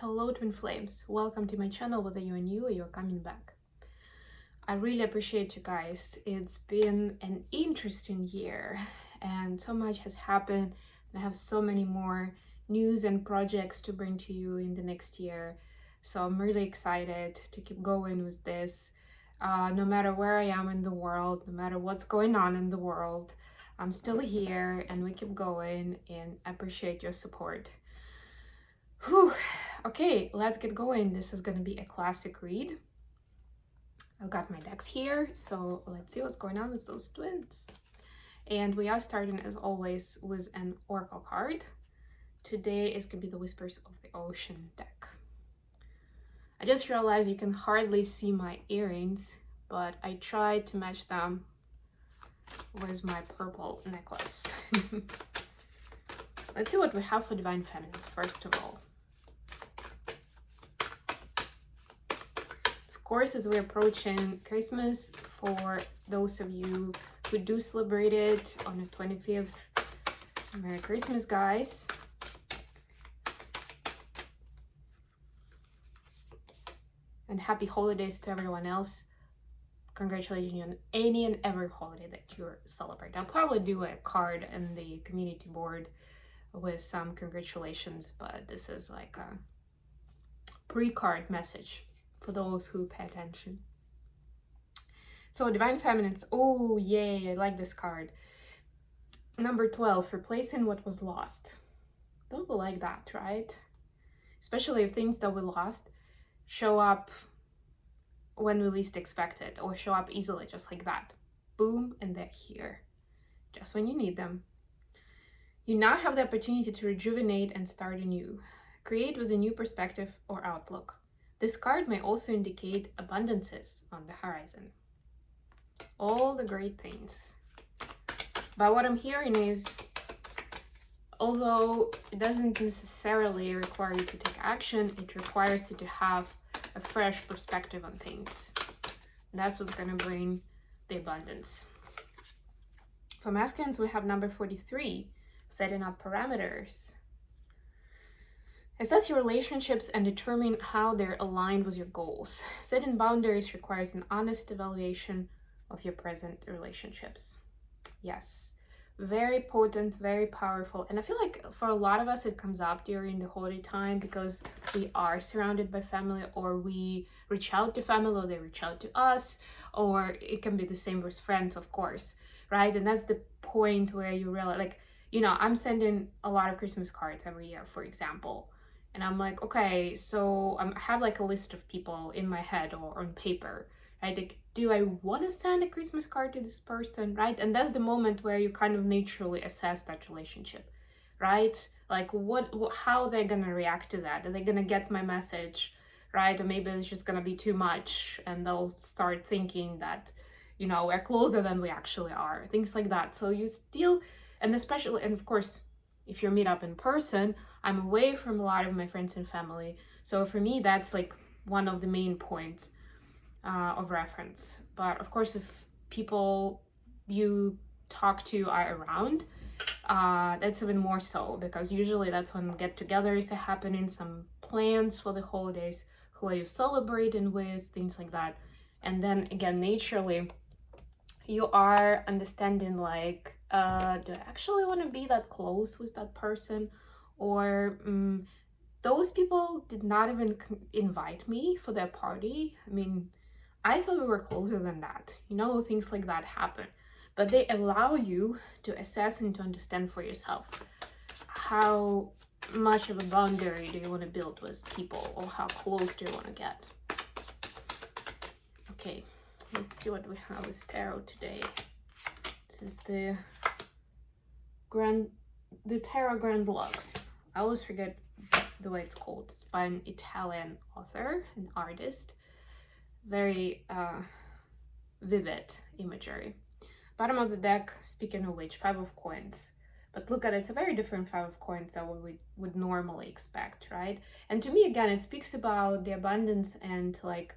Hello twin flames, welcome to my channel, whether you're new or you're coming back. I really appreciate you guys. It's been an interesting year and so much has happened, and I have so many more news and projects to bring to you in the next year. So I'm really excited to keep going with this. No matter where I am in the world, no matter what's going on in the world, I'm still here and we keep going, and I appreciate your support. Whew. Okay, let's get going. This is gonna be a classic read. I've got my decks here, so let's see what's going on with those twins. And we are starting, as always, with an oracle card. Today is gonna be the Whispers of the Ocean deck. I just realized you can hardly see my earrings, but I tried to match them with my purple necklace. Let's see what we have for Divine Feminines, first of all. Of course, as we're approaching Christmas, for those of you who do celebrate it on the 25th, Merry Christmas, guys. And happy holidays to everyone else. Congratulations on any and every holiday that you're celebrating. I'll probably do a card in the community board with some congratulations, but this is like a pre-card message for those who pay attention. So Divine Feminines, oh yay, I like this card. Number 12, replacing what was lost. Don't we like that, right? Especially if things that we lost show up when we least expect it, or show up easily, just like that. Boom, and they're here, just when you need them. You now have the opportunity to rejuvenate and start anew. Create with a new perspective or outlook. This card may also indicate abundances on the horizon. All the great things. But what I'm hearing is, although it doesn't necessarily require you to take action, it requires you to have a fresh perspective on things. That's what's going to bring the abundance. For masculines, we have number 43, setting up parameters. Assess your relationships and determine how they're aligned with your goals. Setting boundaries requires an honest evaluation of your present relationships. Yes, very potent, very powerful. And I feel like for a lot of us, it comes up during the holiday time because we are surrounded by family, or we reach out to family, or they reach out to us, or it can be the same with friends, of course, right? And that's the point where you realize, like, you know, I'm sending a lot of Christmas cards every year, for example. And I'm like, okay, so I have like a list of people in my head or on paper, right? Like, do I want to send a Christmas card to this person, right? And that's the moment where you kind of naturally assess that relationship, right? Like, how they're gonna react to that? Are they gonna get my message, right? Or maybe it's just gonna be too much, and they'll start thinking that, you know, we're closer than we actually are, things like that. So you still, and especially, and of course, if you meet up in person, I'm away from a lot of my friends and family. So for me, that's like one of the main points of reference. But of course, if people you talk to are around, that's even more so, because usually that's when get-togethers are happening, some plans for the holidays, who are you celebrating with, things like that. And then again, naturally, you are understanding like, do I actually want to be that close with that person? Or those people did not even invite me for their party. I mean, I thought we were closer than that. You know, things like that happen. But they allow you to assess and to understand for yourself how much of a boundary do you want to build with people, or how close do you want to get. Okay, let's see what we have with tarot today. This is the Tarot Grand Lux. I always forget the way it's called. It's by an Italian author, an artist. Very vivid imagery. Bottom of the deck, speaking of which, 5 of coins. But look at it, it's a very different 5 of coins than what we would normally expect, right? And to me, again, it speaks about the abundance and like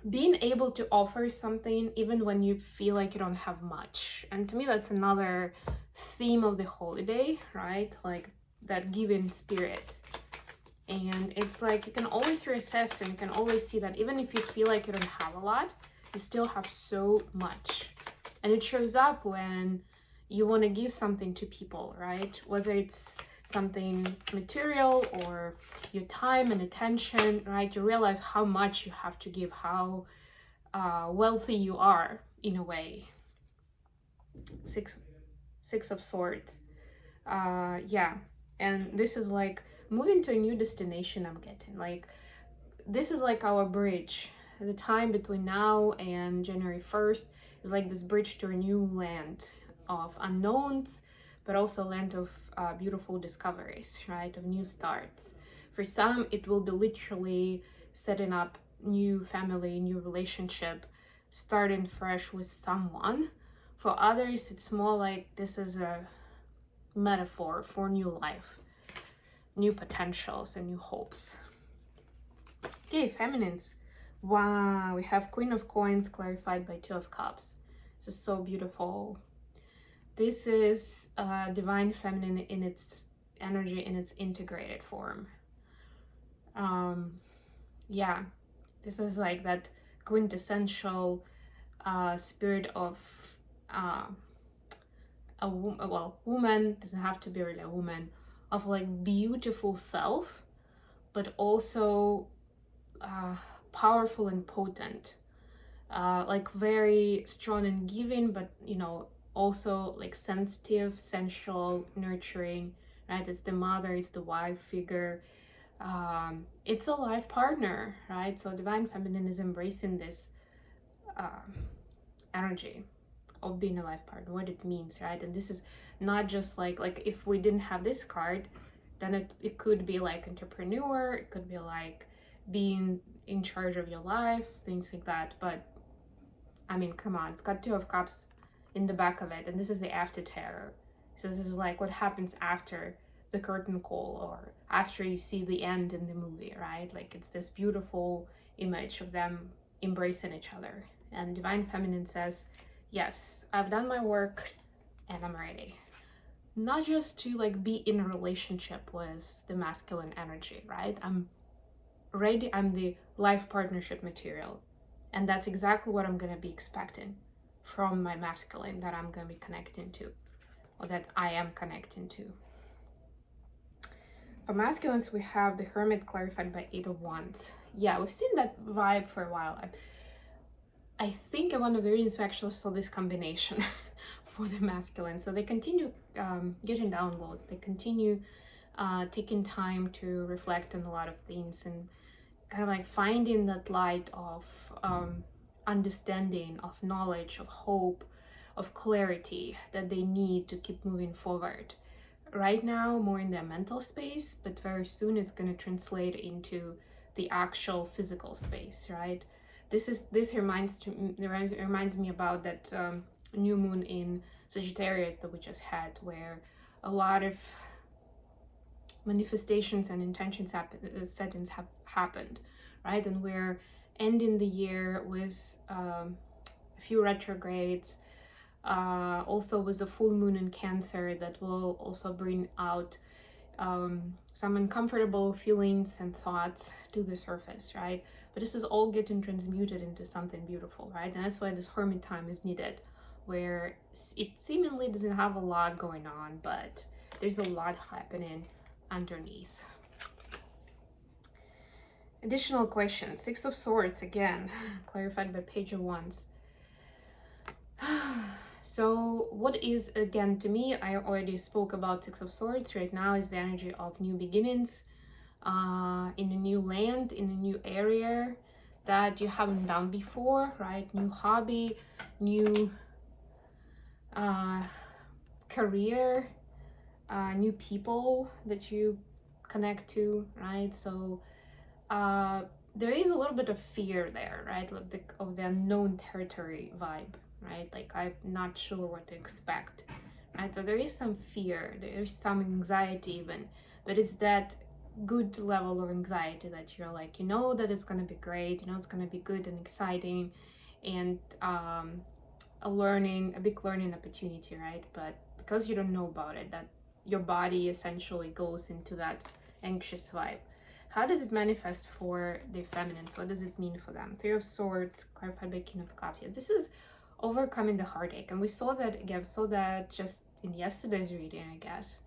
being able to offer something even when you feel like you don't have much. And to me, that's another theme of the holiday, right? Like that giving spirit. And it's like you can always reassess, and you can always see that even if you feel like you don't have a lot, you still have so much. And it shows up when you want to give something to people, right? Whether it's something material or your time and attention, right? You realize how much you have to give, how wealthy you are in a way. Six of Swords. Yeah, and this is like moving to a new destination. I'm getting like this is like our bridge. The time between now and January 1st is like this bridge to a new land of unknowns, but also land of beautiful discoveries, right? Of new starts. For some, it will be literally setting up new family, new relationship, starting fresh with someone. For others, it's more like this is a metaphor for new life, new potentials, and new hopes. Okay, feminines. Wow, we have Queen of Coins clarified by Two of Cups. This is so beautiful. This is divine feminine in its energy, in its integrated form. Yeah, this is like that quintessential spirit of woman, doesn't have to be really a woman, of like beautiful self, but also powerful and potent, like very strong and giving, but you know, also like sensitive, sensual, nurturing, right? It's the mother, it's the wife figure, it's a life partner, right? So divine feminine is embracing this energy of being a life partner, what it means, right? And this is not just like if we didn't have this card, then it could be like entrepreneur, it could be like being in charge of your life, things like that. But I mean, come on, it's got Two of Cups in the back of it, and this is the after terror. So this is like what happens after the curtain call, or after you see the end in the movie, right? Like it's this beautiful image of them embracing each other. And divine feminine says, yes, I've done my work and I'm ready. Not just to like be in a relationship with the masculine energy, right? I'm ready, I'm the life partnership material. And that's exactly what I'm gonna be expecting from my masculine that I'm gonna be connecting to, or that I am connecting to. For masculines, we have the Hermit clarified by Eight of Wands. Yeah, we've seen that vibe for a while. I think one of the reasons we actually saw this combination for the masculine. So they continue getting downloads. They continue taking time to reflect on a lot of things and kind of like finding that light of understanding, of knowledge, of hope, of clarity that they need to keep moving forward. Right now, more in their mental space, but very soon it's going to translate into the actual physical space, right? This reminds me about that new moon in Sagittarius that we just had, where a lot of manifestations and intentions settings have happened, right? And we're ending the year with a few retrogrades, also with a full moon in Cancer that will also bring out some uncomfortable feelings and thoughts to the surface, right? But this is all getting transmuted into something beautiful, right? And that's why this hermit time is needed, where it seemingly doesn't have a lot going on, but there's a lot happening underneath. Additional questions. Six of Swords, again, clarified by Page of Wands. So what is, again, to me, I already spoke about Six of Swords. Right now is the energy of new beginnings, in a new land, in a new area that you haven't done before, right? New hobby, new career, new people that you connect to, right? So there is a little bit of fear there, right? Like of the unknown territory vibe, right? Like I'm not sure what to expect, right? So there is some fear, there is some anxiety even, but it's that good level of anxiety that you're like, you know that it's gonna be great, you know it's gonna be good and exciting, and a big learning opportunity, right? But because you don't know about it, that your body essentially goes into that anxious vibe. How does it manifest for the feminines? What does it mean for them? Three of Swords, clarified by King of Cups. Yeah, this is overcoming the heartache. And we saw that, again, saw that just in yesterday's reading, I guess,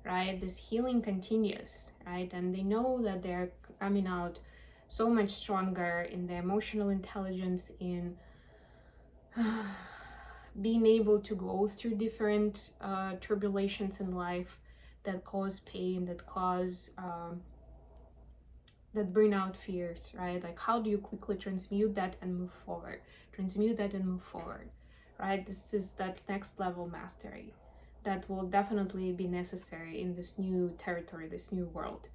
right? This healing continues, right? And they know that they're coming out so much stronger in their emotional intelligence, in being able to go through different turbulations in life that cause pain, that cause that bring out fears, right? Like, how do you quickly transmute that and move forward? Transmute that and move forward, right? This is that next level mastery that will definitely be necessary in this new territory, this new world.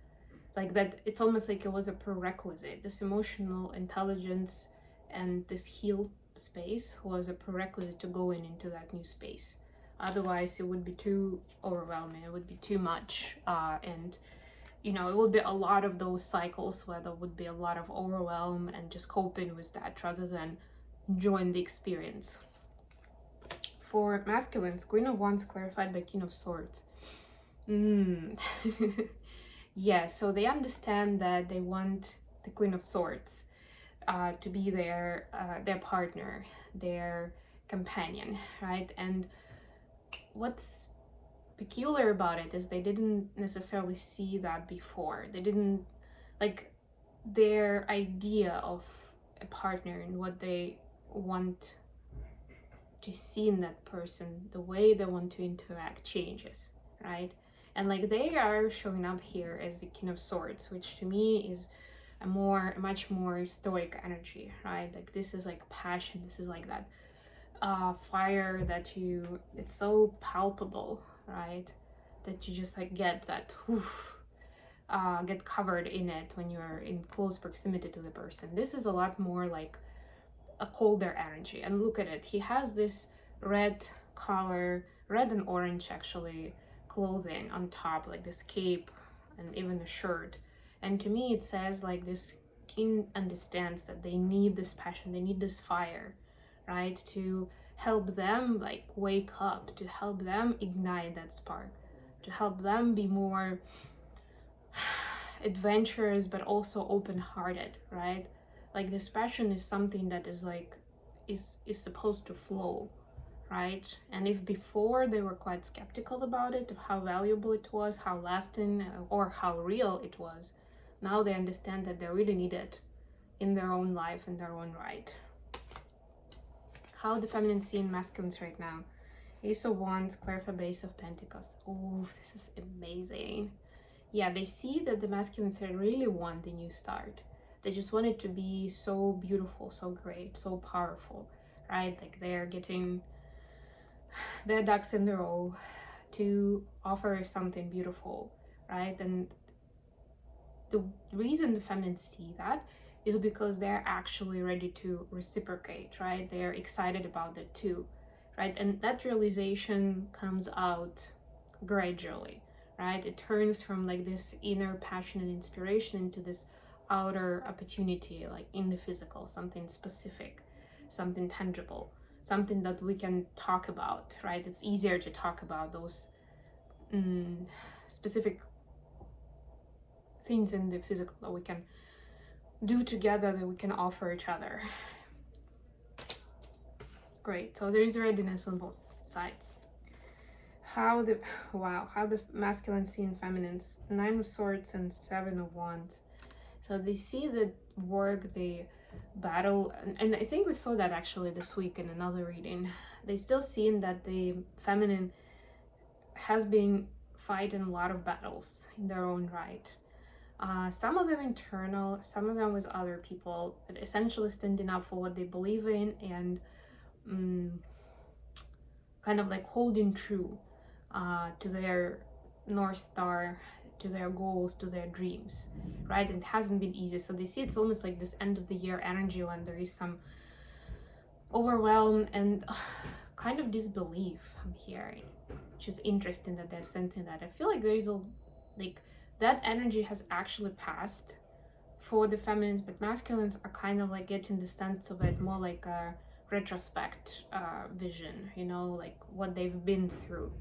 Like that, it's almost like it was a prerequisite. This emotional intelligence and this healed space was a prerequisite to go into that new space. Otherwise, it would be too overwhelming. It would be too much, and you know, it would be a lot of those cycles where there would be a lot of overwhelm and just coping with that rather than enjoying the experience. For masculines, Queen of Wands clarified by King of Swords. Yeah, so they understand that they want the Queen of Swords to be their partner, their companion, right? And what's peculiar about it is they didn't necessarily see that before. They didn't, like, their idea of a partner and what they want to see in that person, the way they want to interact changes, right? And like, they are showing up here as the King of Swords, which to me is a much more stoic energy, right? Like, this is like passion, this is like that fire that it's so palpable, right? That you just like get that get covered in it when you're in close proximity to the person. This is a lot more like a colder energy. And look at it, he has this red color, red and orange actually, clothing on top, like this cape and even a shirt. And to me it says like this king understands that they need this passion, they need this fire, right, to help them like wake up, to help them ignite that spark, to help them be more adventurous but also open-hearted, right? Like, this passion is something that is like is supposed to flow, right? And if before they were quite skeptical about it, of how valuable it was, how lasting or how real it was, now they understand that they really need it in their own life, in their own right. How the feminine see in masculines right now? Ace of Wands, clarified by Ace of Pentacles. Oh, this is amazing. Yeah, they see that the masculines really want the new start. They just want it to be so beautiful, so great, so powerful, right? Like, they're getting their ducks in a row to offer something beautiful, right? And the reason the feminines see that is because they're actually ready to reciprocate, right? They're excited about it too, right? And that realization comes out gradually, right? It turns from like this inner passion and inspiration into this outer opportunity, like in the physical, something specific, something tangible, something that we can talk about, right? It's easier to talk about those specific things in the physical that we can do together, that we can offer each other. Great, so there is readiness on both sides. How the masculine see in feminines? 9 of Swords and 7 of Wands. So they see the work, the battle, and I think we saw that actually this week in another reading. They still seen that the feminine has been fighting a lot of battles in their own right. Some of them internal, some of them with other people, but essentially standing up for what they believe in and kind of like holding true to their North Star, to their goals, to their dreams, right? And it hasn't been easy. So they see it's almost like this end of the year energy when there is some overwhelm and kind of disbelief I'm hearing, which is interesting that they're sensing that. I feel like there is that energy has actually passed for the feminines, but masculines are kind of like getting the sense of it more like a retrospect vision, you know, like what they've been through.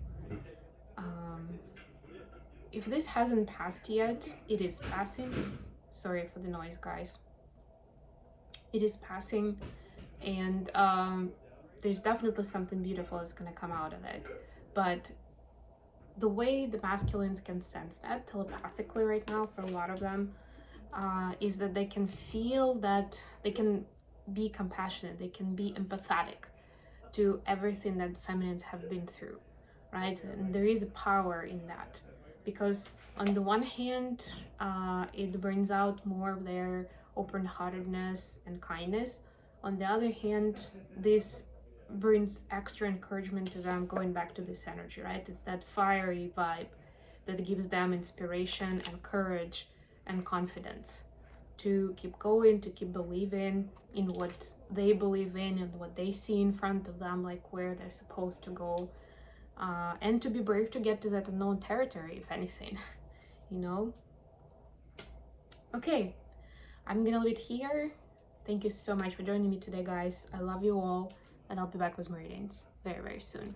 If this hasn't passed yet, it is passing, Sorry for the noise, guys. It is passing, and there's definitely something beautiful that's gonna come out of it. But the way the masculines can sense that telepathically right now for a lot of them is that they can feel that they can be compassionate, they can be empathetic to everything that feminines have been through, right? And there is a power in that, because on the one hand, it brings out more of their open-heartedness and kindness. On the other hand, this brings extra encouragement to them, going back to this energy, right? It's that fiery vibe that gives them inspiration and courage and confidence to keep going, to keep believing in what they believe in and what they see in front of them, like where they're supposed to go, and to be brave to get to that unknown territory, if anything, you know? Okay, I'm gonna leave it here. Thank you so much for joining me today, guys. I love you all, and I'll be back with more readings very, very soon.